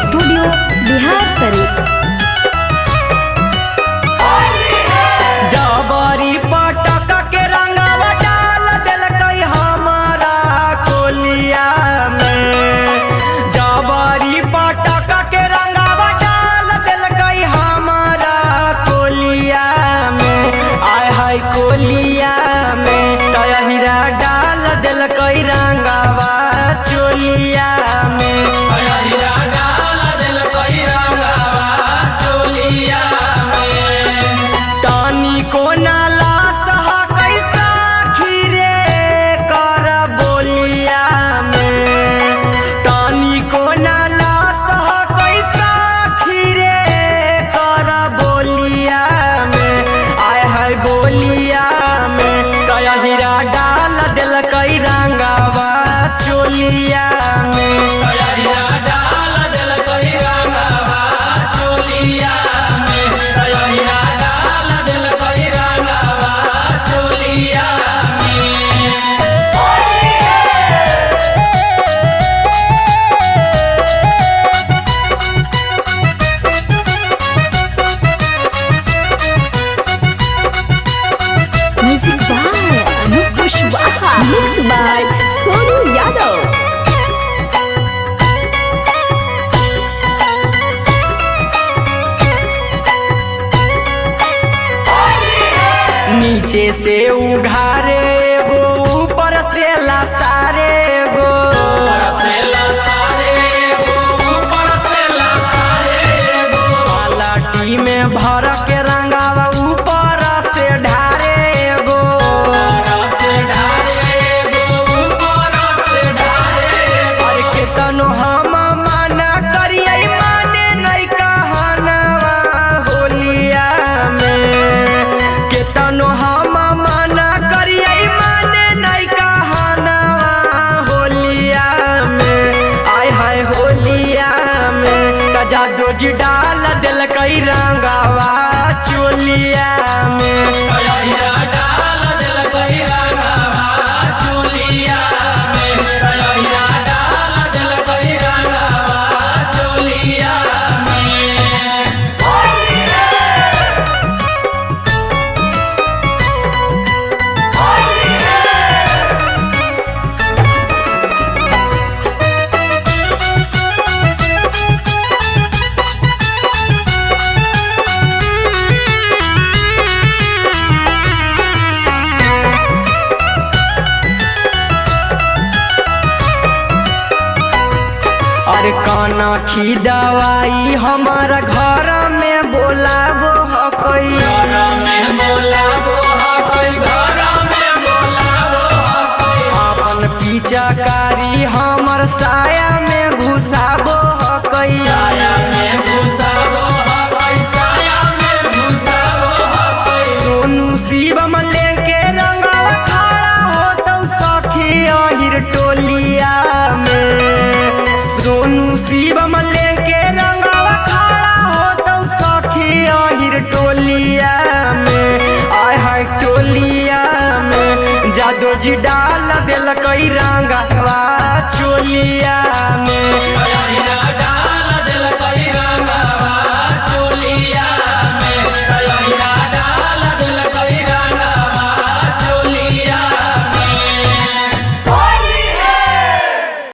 Studio Bihar Sharif. जबरी पटक के रंगवा डाल दिलकई हमारा कोलिया में। जबरी पटक के रंगवा डाल दिलकई हमारा कोलिया में। आय हाय कोलिया में तहिरा डाल दिलकई रंगवा चोलिया में। डाल दिलकई रंगवा चोलिया में। डाल दिलकई रंगवा चोलिया में। डाल दिलकई रंगवा चोलिया music by Anup Kushwaha, mix by Sonu Yadav. नीचे से उघारे गो ऊपर से लसारे गो। पलाटी में भर के रंगावा ऊपर से ढारे गो। और केतनो हम मना करिए माने नहीं कहनवा होलिया में। केतनो हम मना करिए माने नहीं कहनवा होलिया में। आय हाय होलिया में तजा दोजी डाल दिलकई रंगवा चोलिया में। डाल दिलकई रंगवा चोलिया में। डाल दिलकई रंगवा चोलिया अरे काना की दवाई हमारा घर में बोलाबो हकई। अपन पिचकारी हमर साया में घुसाबो हकई। सोनू शिवम लेके रंगवा खड़ा होतौ सखी अहिर टोलिया में। सोनू शिवम लेके रंगवा खड़ा होतौ सखी अहिर टोलिया में। आय हाय टोलिया में जादो जी डाल दिलकई रंगवा चोलिया में।